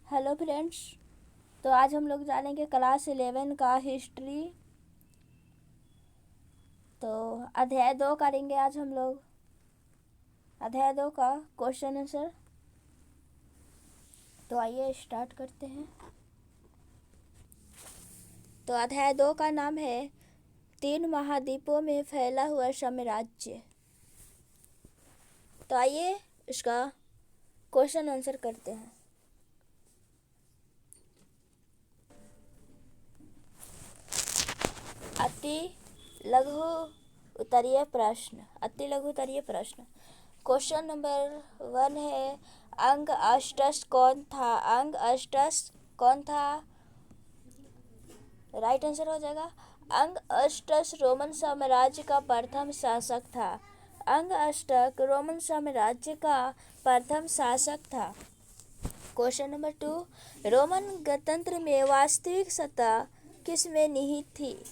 Hello friends. तो आज हम लोग जानेंगे क्लास 11 का हिस्ट्री। तो अध्याय 2 करेंगे आज हम लोग। अध्याय 2 का क्वेश्चन आंसर। तो आइए स्टार्ट करते हैं। तो अध्याय 2 का नाम है 3 महाद्वीपों में फैला हुआ साम्राज्य। तो आइए इसका क्वेश्चन आंसर करते हैं। अति लघु उत्तरीय प्रश्न। क्वेश्चन नंबर 1 है, अंग अष्टस कौन था? राइट आंसर हो जाएगा अंग अष्टस रोमन साम्राज्य का प्रथम शासक था। अंग अष्टक रोमन साम्राज्य का प्रथम शासक था। क्वेश्चन नंबर 2, रोमन गणतंत्र में वास्तविक सत्ता किसमें निहित थी?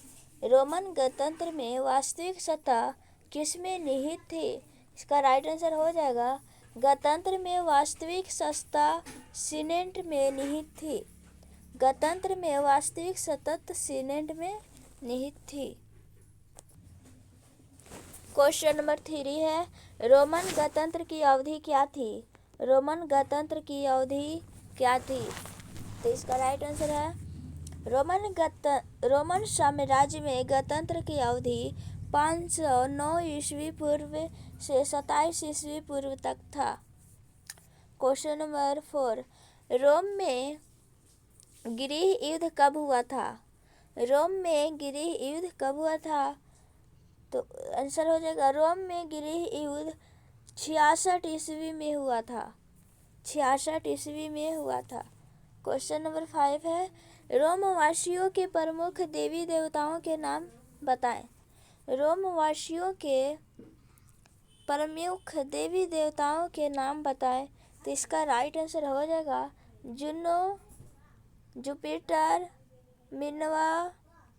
रोमन गणतंत्र में वास्तविक सत्ता किसमें निहित थी? इसका राइट आंसर हो जाएगा गणतंत्र में वास्तविक सत्ता सीनेट में निहित थी। गणतंत्र में वास्तविक सत्ता सीनेट में निहित थी। क्वेश्चन नंबर 3 है, रोमन गणतंत्र की अवधि क्या थी? रोमन गणतंत्र की अवधि क्या थी? तो इसका राइट आंसर है रोमन साम्राज्य में गणतंत्र की अवधि 509 ईस्वी पूर्व से 27 ईस्वी पूर्व तक था। क्वेश्चन नंबर 4, रोम में गृह युद्ध कब हुआ था? रोम में गृह युद्ध कब हुआ था? तो आंसर हो जाएगा रोम में गृह युद्ध 66 ईस्वी में हुआ था। 66 ईस्वी में हुआ था। क्वेश्चन नंबर 5 है, रोमवासियों के प्रमुख देवी देवताओं के नाम बताएं। रोमवासियों के प्रमुख देवी देवताओं के नाम बताएं। तो इसका राइट आंसर हो जाएगा जुनो, जुपिटर, मिनर्वा,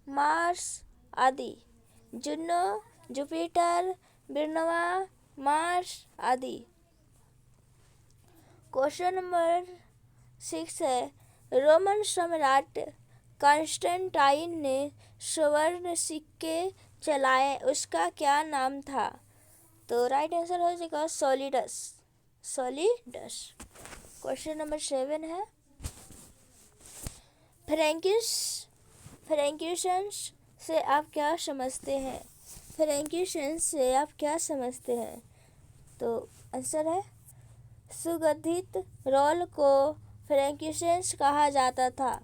मार्स आदि। जुनो, जुपिटर, मिनर्वा, मार्स आदि। क्वेश्चन नंबर 6 है, रोमन सम्राट कॉन्स्टेंटाइन ने स्वर्ण सिक्के चलाए, उसका क्या नाम था? तो राइट आंसर हो जाएगा सॉलिडस। क्वेश्चन नंबर 7 है, फ्रैंकिशंस से आप क्या समझते हैं? फ्रैंकिशंस से आप क्या समझते हैं? तो आंसर है सुगंधित रोल को फ्रैंकिशंस कहा जाता था।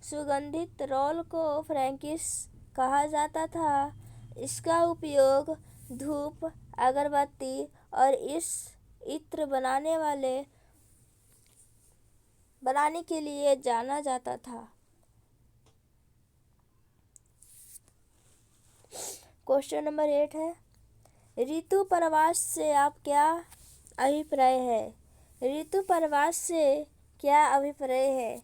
सुगंधित रोल को फ्रैंकिस कहा जाता था। इसका उपयोग धूप, अगरबत्ती और इस इत्र बनाने के लिए जाना जाता था। क्वेश्चन नंबर 8 है, ऋतु प्रवास से आप क्या अभिप्राय है? ऋतु प्रवास से क्या अभिप्राय है?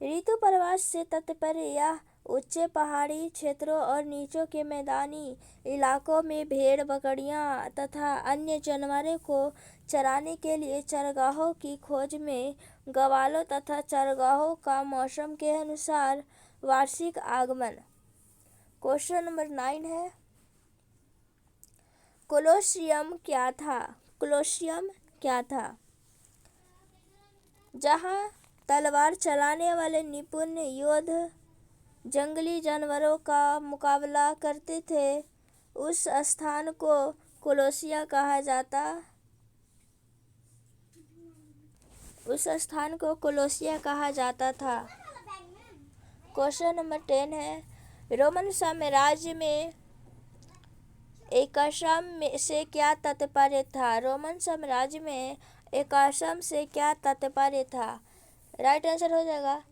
ऋतु प्रवास से तात्पर्य यह ऊंचे पहाड़ी क्षेत्रों और नीचों के मैदानी इलाकों में भेड़, बकरियां तथा अन्य जानवरों को चराने के लिए चरगाहों की खोज में ग्वालों तथा चरगाहों का मौसम के अनुसार वार्षिक आगमन। क्वेश्चन नंबर 9 है, कोलोसियम क्या था? कोलोसियम क्या था? जहां तलवार चलाने वाले निपुण योद्धा जंगली जानवरों का मुकाबला करते थे, उस स्थान को कोलोसिया कहा जाता था। क्वेश्चन नंबर 10 है, रोमन साम्राज्य में एकाश्रम से क्या तात्पर्य था? रोमन साम्राज्य में एकाश्रम से क्या तात्पर्य था? राइट आंसर हो जाएगा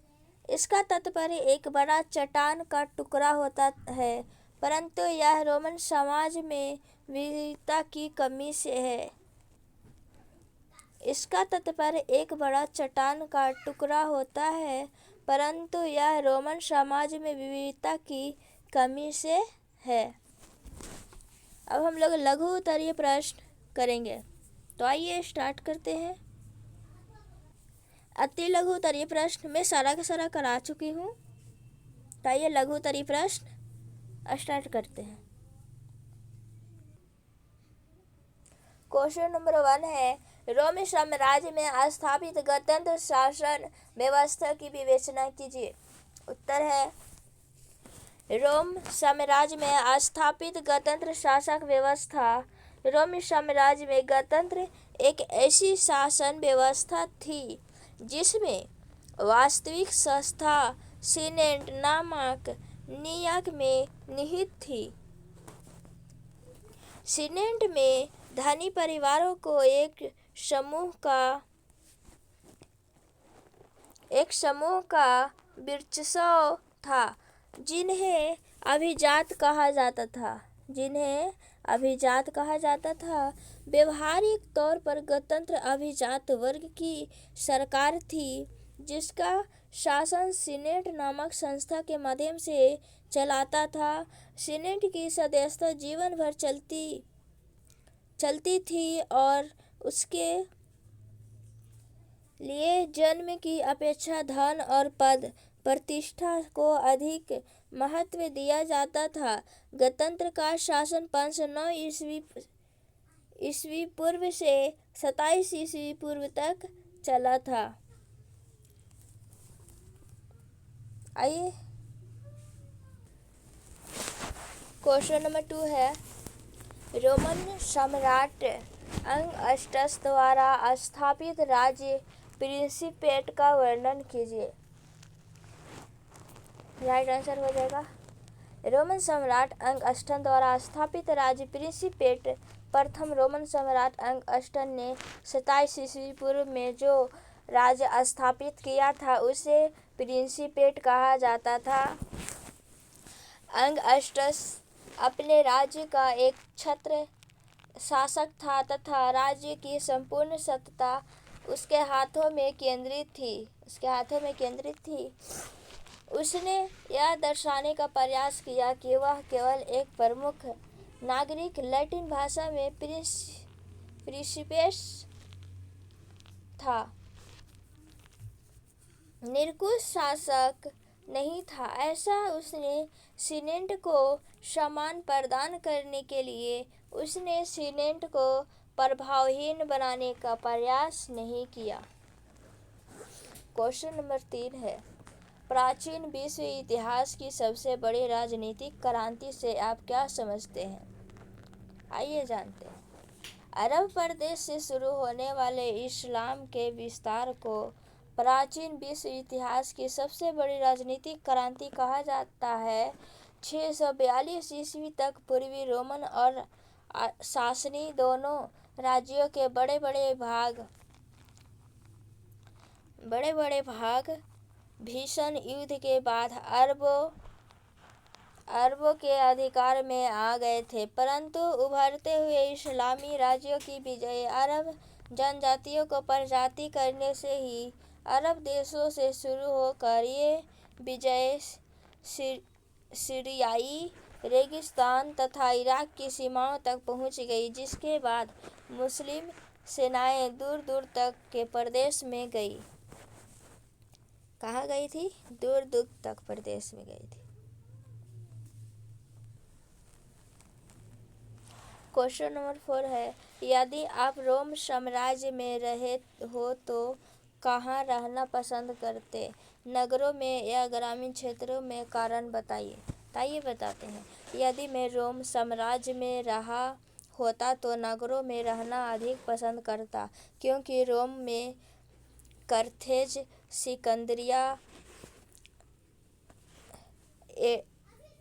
इसका तात्पर्य एक बड़ा चट्टान का टुकड़ा होता है, परंतु यह रोमन समाज में विविधता की कमी से है। इसका तात्पर्य एक बड़ा चट्टान का टुकड़ा होता है, परंतु यह रोमन समाज में विविधता की कमी से है। अब हम लोग लघु उत्तरीय प्रश्न करेंगे। तो आइए स्टार्ट करते हैं। अति लघु उत्तरीय प्रश्न में सारा का सारा करा चुकी हूँ। तो आइए लघु उत्तरीय प्रश्न स्टार्ट करते हैं। क्वेश्चन नंबर 1 है, रोम साम्राज्य में स्थापित गणतंत्र शासन व्यवस्था की विवेचना कीजिए। उत्तर है, रोम साम्राज्य में स्थापित गणतंत्र शासक व्यवस्था। रोम साम्राज्य में गणतंत्र एक ऐसी शासन व्यवस्था थी जिसमें वास्तविक संस्था सीनेट नामक निकाय में निहित थी। सीनेट में धनी परिवारों को एक समूह का वर्चस्व था जिन्हें अभिजात कहा जाता था। व्यवहारिक तौर पर गणतंत्र अभिजात वर्ग की सरकार थी जिसका शासन सीनेट नामक संस्था के माध्यम से चलाता था। सीनेट की सदस्यता जीवन भर चलती थी और उसके लिए जन्म की अपेक्षा धन और पद प्रतिष्ठा को अधिक महत्व दिया जाता था। गणतंत्र का शासन 509 ईस्वी पूर्व से 27 ईस्वी पूर्व तक चला था। आइए क्वेश्चन नंबर 2 है, रोमन सम्राट अगस्टस द्वारा स्थापित राज्य प्रिंसिपेट का वर्णन कीजिए। राइट आंसर हो जाएगा, रोमन सम्राट अगस्टस द्वारा स्थापित राज्य प्रिंसिपेट। प्रथम रोमन सम्राट अगस्टस ने 27 ईस्वी पूर्व में जो राज्य स्थापित किया था उसे प्रिंसिपेट कहा जाता था। अगस्टस अपने राज्य का एक छत्र शासक था तथा राज्य की संपूर्ण सत्ता उसके हाथों में केंद्रित थी। उसने यह दर्शाने का प्रयास किया कि वह केवल एक प्रमुख नागरिक लैटिन भाषा में प्रिंसिपेस था, निरंकुश शासक नहीं था। ऐसा उसने सीनेट को सम्मान प्रदान करने के लिए उसने सीनेट को प्रभावहीन बनाने का प्रयास नहीं किया। क्वेश्चन नंबर 3 है, प्राचीन विश्व इतिहास की सबसे बड़ी राजनीतिक क्रांति से आप क्या समझते हैं? आइए जानते हैं। अरब प्रदेश से शुरू होने वाले इस्लाम के विस्तार को प्राचीन विश्व इतिहास की सबसे बड़ी राजनीतिक क्रांति कहा जाता है। 642 ईस्वी तक पूर्वी रोमन और सासनी दोनों राज्यों के बड़े भाग भीषण युद्ध के बाद अरबों के अधिकार में आ गए थे, परंतु उभरते हुए इस्लामी राज्यों की विजय अरब जनजातियों को पराजित करने से ही अरब देशों से शुरू होकर ये विजय सीरियाई रेगिस्तान तथा इराक की सीमाओं तक पहुंच गई, जिसके बाद मुस्लिम सेनाएं दूर दूर तक के प्रदेश में गई। कहाँ गई थी? दूर दूर तक प्रदेश में गई थी। क्वेश्चन नंबर 4 है, यदि आप रोम साम्राज्य में रहे हो तो कहाँ रहना पसंद करते? नगरों में या ग्रामीण क्षेत्रों में? कारण बताइए। आइए बताते हैं। यदि मैं रोम साम्राज्य में रहा होता तो नगरों में रहना अधिक पसंद करता, क्योंकि रोम में कार्थेज, सिकंदरिया,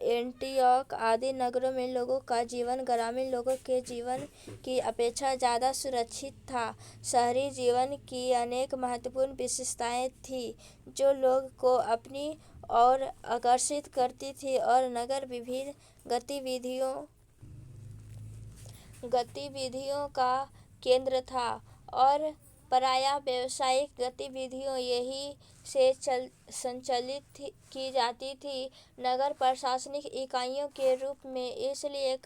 एंटियोक आदि नगरों में लोगों का जीवन ग्रामीण लोगों के जीवन की अपेक्षा ज़्यादा सुरक्षित था। शहरी जीवन की अनेक महत्वपूर्ण विशेषताएं थीं जो लोगों को अपनी ओर आकर्षित करती थी और नगर विभिन्न गतिविधियों का केंद्र था और प्रायः व्यावसायिक गतिविधियां यहीं से संचालित की जाती थी। नगर प्रशासनिक इकाइयों के रूप में इसलिए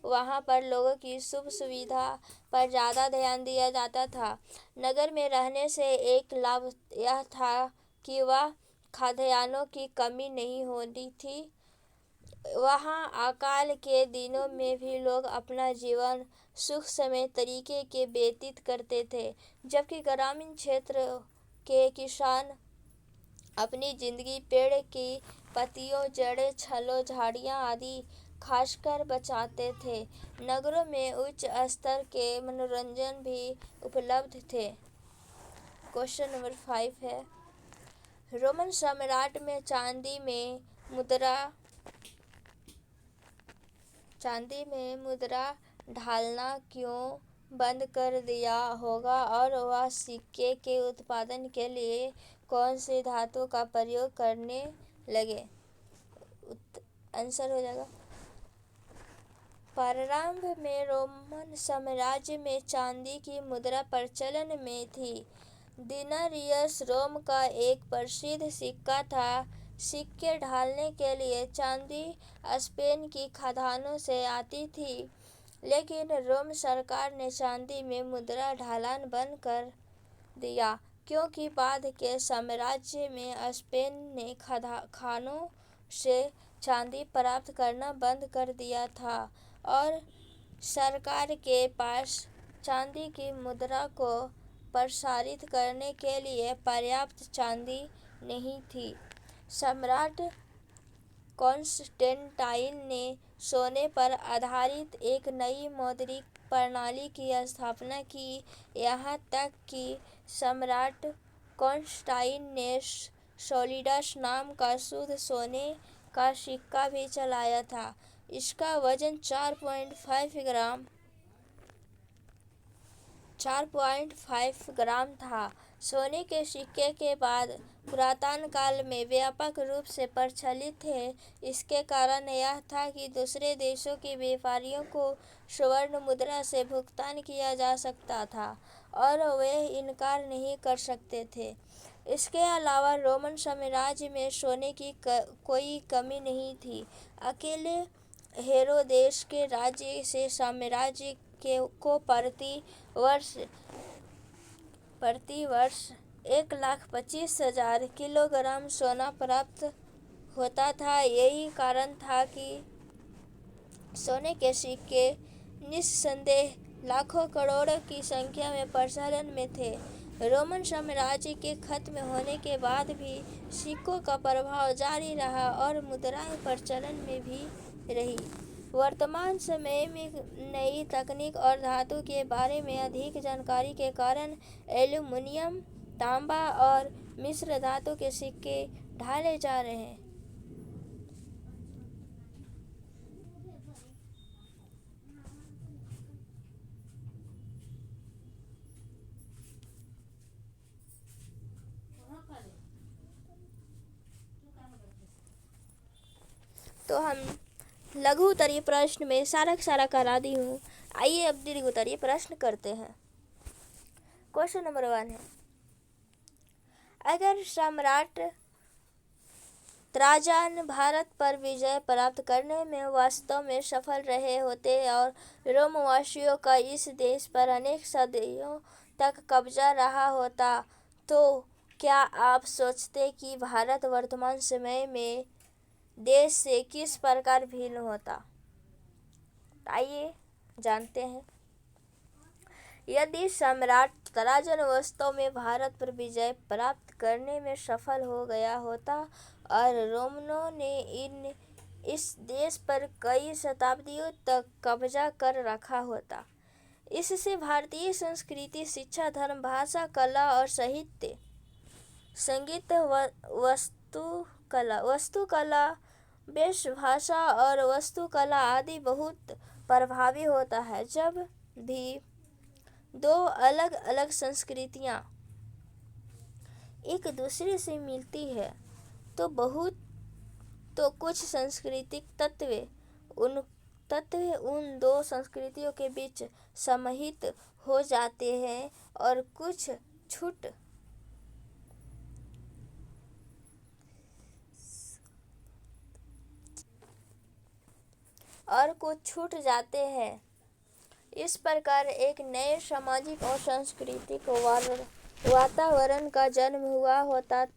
वहाँ पर लोगों की सुख सुविधा पर ज़्यादा ध्यान दिया जाता था। नगर में रहने से एक लाभ यह था कि वह खाद्यान्नों की कमी नहीं होती थी। वहाँ अकाल के दिनों में भी लोग अपना जीवन सुखमय तरीके के व्यतीत करते थे, जबकि ग्रामीण क्षेत्र के किसान अपनी जिंदगी पेड़ की पत्तियों, जड़ें, छलों, झाड़ियाँ आदि खासकर बचाते थे। नगरों में उच्च स्तर के मनोरंजन भी उपलब्ध थे। क्वेश्चन नंबर 5 है, रोमन सम्राट में चांदी में मुद्रा ढालना क्यों बंद कर दिया होगा और वह सिक्के के उत्पादन के लिए कौन सी धातु का प्रयोग करने लगे? आंसर हो जाएगा, प्रारंभ में रोमन साम्राज्य में चांदी की मुद्रा प्रचलन में थी। दिनारियस रोम का एक प्रसिद्ध सिक्का था। सिक्के ढालने के लिए चांदी स्पेन की खदानों से आती थी, लेकिन रोम सरकार ने चांदी में मुद्रा ढालना बंद कर दिया क्योंकि बाद के साम्राज्य में स्पेन ने खानों से चांदी प्राप्त करना बंद कर दिया था और सरकार के पास चांदी की मुद्रा को प्रसारित करने के लिए पर्याप्त चांदी नहीं थी। सम्राट कॉन्स्टेंटाइन ने सोने पर आधारित एक नई मौद्रिक प्रणाली की स्थापना की, यहाँ तक कि सम्राट कॉन्स्टेंटाइन ने सोलिडस नाम का शुद्ध सोने का सिक्का भी चलाया था। इसका वजन 4.5 ग्राम था। सोने के सिक्के के बाद पुरातन काल में व्यापक रूप से प्रचलित थे। इसके कारण यह था कि दूसरे देशों के व्यापारियों को स्वर्ण मुद्रा से भुगतान किया जा सकता था और वे इनकार नहीं कर सकते थे। इसके अलावा रोमन साम्राज्य में सोने की कोई कमी नहीं थी। अकेले हेरोदेस के राज्य से साम्राज्य को प्रति वर्ष 1,25,000 किलोग्राम सोना प्राप्त होता था। यही कारण था कि सोने के सिक्के निस्संदेह लाखों करोड़ों की संख्या में प्रचलन में थे। रोमन साम्राज्य के खत्म होने के बाद भी सिक्कों का प्रभाव जारी रहा और मुद्राएं प्रचलन में भी रही। वर्तमान समय में नई तकनीक और धातु के बारे में अधिक जानकारी के कारण एल्यूमीनियम, तांबा और मिश्र धातु के सिक्के ढाले जा रहे हैं। तो हम लघु उत्तरीय प्रश्न में सारा करा दी हूँ। आइए अब दीर्घ उत्तरीय प्रश्न करते हैं। क्वेश्चन नंबर 1 है, अगर सम्राट ट्राजन भारत पर विजय प्राप्त करने में वास्तव में सफल रहे होते और रोमवासियों का इस देश पर अनेक सदियों तक कब्जा रहा होता, तो क्या आप सोचते कि भारत वर्तमान समय में देश से किस प्रकार भिन्न होता? आइए जानते हैं। यदि सम्राट ट्राजन वास्तव में भारत पर विजय प्राप्त करने में सफल हो गया होता और रोमनों ने इस देश पर कई शताब्दियों तक कब्जा कर रखा होता, इससे भारतीय संस्कृति, शिक्षा, धर्म, भाषा, कला और साहित्य, संगीत, वास्तुकला, वेशभूषा और वास्तुकला आदि बहुत प्रभावी होता है। जब भी दो अलग अलग संस्कृतियाँ एक दूसरे से मिलती है तो कुछ सांस्कृतिक तत्व उन दो संस्कृतियों के बीच समाहित हो जाते हैं और कुछ छूट और कुछ छूट जाते हैं। इस प्रकार एक नए सामाजिक और सांस्कृतिक वातावरण का जन्म हुआ होता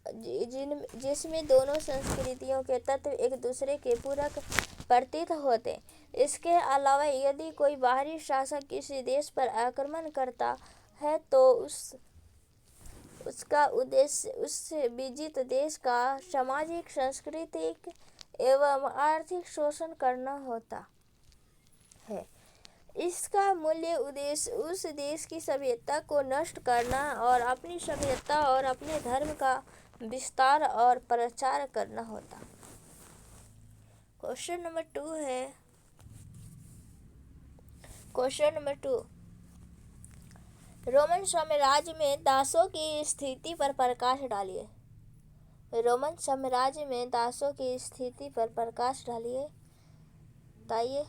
जिसमें दोनों संस्कृतियों के तत्व एक दूसरे के पूरक प्रतीत होते। इसके अलावा यदि कोई बाहरी शासक किसी देश पर आक्रमण करता है तो उसका उद्देश्य उस विजित देश का सामाजिक, सांस्कृतिक एवं आर्थिक शोषण करना होता है। इसका मूल्य उद्देश्य उस देश की सभ्यता को नष्ट करना और अपनी सभ्यता और अपने धर्म का विस्तार और प्रचार करना होता। क्वेश्चन नंबर 2 है। क्वेश्चन नंबर 2, रोमन साम्राज्य में दासों की स्थिति पर प्रकाश डालिए। रोमन साम्राज्य में दासों की स्थिति पर प्रकाश डालिए। बताइए।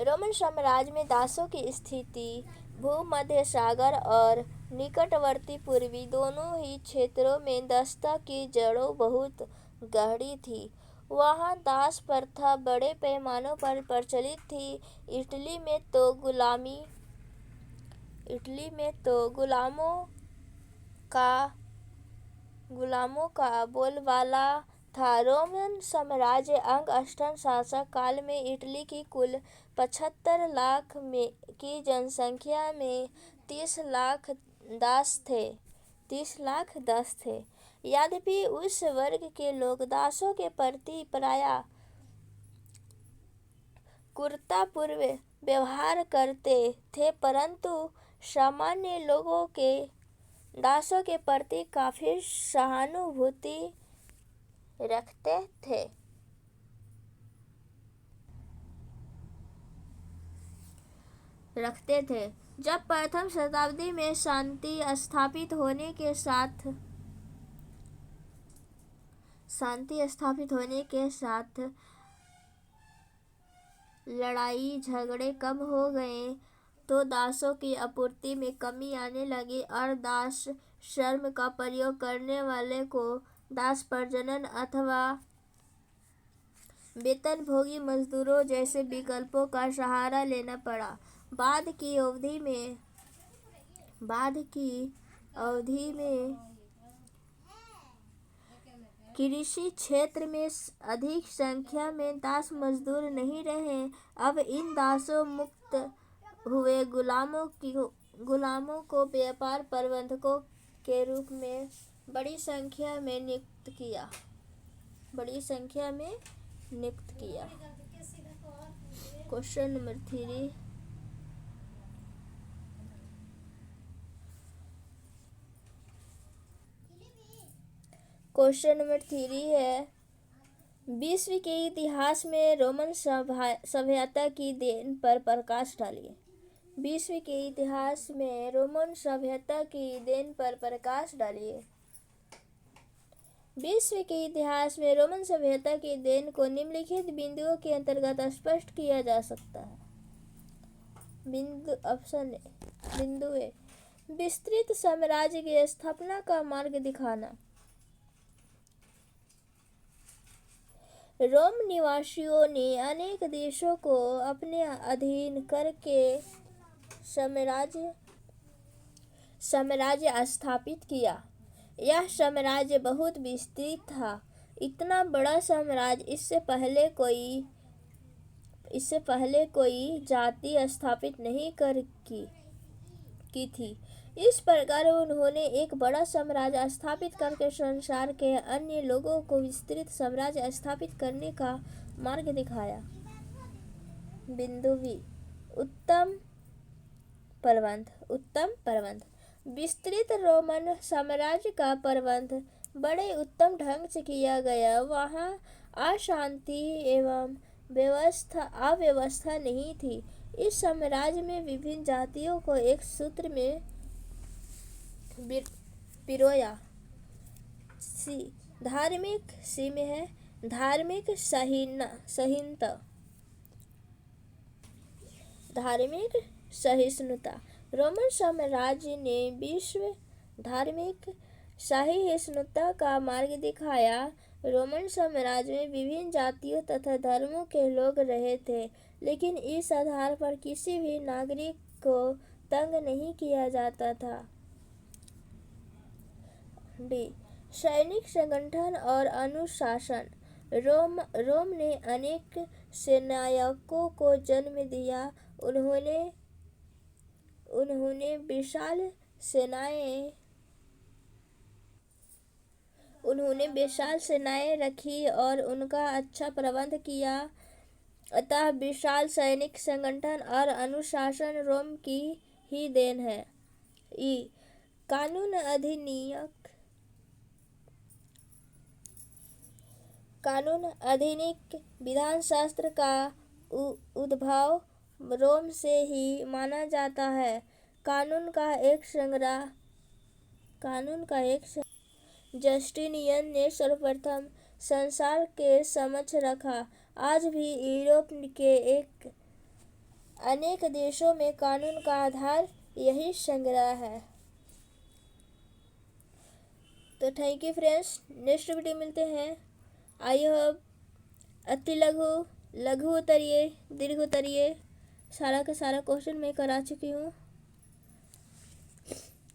रोमन साम्राज्य में दासों की स्थिति भूमध्य सागर और निकटवर्ती पूर्वी दोनों ही क्षेत्रों में दासता की जड़ों बहुत गहरी थी। वहाँ दास प्रथा बड़े पैमाने पर प्रचलित थी। इटली में तो गुलामों का बोलबाला था। रोमन साम्राज्य अंग-स्टन शासक काल में इटली की कुल 75 लाख की जनसंख्या में 30 लाख दास थे। यद्यपि उस वर्ग के लोग दासों के प्रति प्रायः क्रूरतापूर्ण व्यवहार करते थे, परंतु सामान्य लोगों के दासों के प्रति काफी सहानुभूति रखते थे। जब प्रथम शताब्दी में शांति स्थापित होने के साथ लड़ाई झगड़े कम हो गए तो दासों की आपूर्ति में कमी आने लगी और दास श्रम का प्रयोग करने वाले को दास प्रजनन अथवा वेतनभोगी मजदूरों जैसे विकल्पों का सहारा लेना पड़ा। बाद की अवधि में कृषि क्षेत्र में अधिक संख्या में दास मजदूर नहीं रहे। अब इन दासों मुक्त हुए गुलामों को व्यापार प्रबंधकों के रूप में बड़ी संख्या में नियुक्त किया। Question number 3। क्वेश्चन नंबर 3 है। विश्व के इतिहास में रोमन सभ्यता की देन पर प्रकाश डालिए। विश्व के इतिहास में रोमन सभ्यता की देन पर प्रकाश डालिए। विश्व के इतिहास में रोमन सभ्यता की देन को निम्नलिखित बिंदुओं के अंतर्गत स्पष्ट किया जा सकता है। बिंदु ए, विस्तृत साम्राज्य की स्थापना का मार्ग दिखाना। रोम निवासियों ने अनेक देशों को अपने अधीन करके साम्राज्य स्थापित किया। यह साम्राज्य बहुत विस्तृत था। इतना बड़ा साम्राज्य इससे पहले कोई जाति स्थापित नहीं की थी। इस प्रकार उन्होंने एक बड़ा साम्राज्य स्थापित करके संसार के अन्य लोगों को विस्तृत साम्राज्य स्थापित करने का मार्ग दिखाया। बिंदु बी, उत्तम प्रबंध। विस्तृत रोमन साम्राज्य का प्रबंध बड़े उत्तम ढंग से किया गया। वहाँ अशांति एवं अव्यवस्था नहीं थी। इस साम्राज्य में विभिन्न जातियों को एक सूत्र में पिरोया। धार्मिक सहिष्णुता। रोमन साम्राज्य ने विश्व धार्मिक सहिष्णुता का मार्ग दिखाया। रोमन साम्राज्य में विभिन्न जातियों तथा धर्मों के लोग रहे थे, लेकिन इस आधार पर किसी भी नागरिक को तंग नहीं किया जाता था। डी, सैनिक संगठन और अनुशासन। रोम ने अनेक सेनायकों को जन्म दिया। उन्होंने विशाल सेनाएं रखी और उनका अच्छा प्रबंध किया। अतः विशाल सैनिक संगठन और अनुशासन रोम की ही देन है। ई, कानून आधुनिक विधानशास्त्र का उद्भव रोम से ही माना जाता है। कानून का एक जस्टिनियन ने सर्वप्रथम संसार के समक्ष रखा। आज भी यूरोप के अनेक देशों में कानून का आधार यही संग्रह है। तो thank you friends, next video मिलते हैं। आई होप अति लघु उतरिए, दीर्घ उतरिए, सारा का सारा क्वेश्चन मैं करा चुकी हूँ।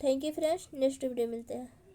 Thank you friends, next video मिलते हैं।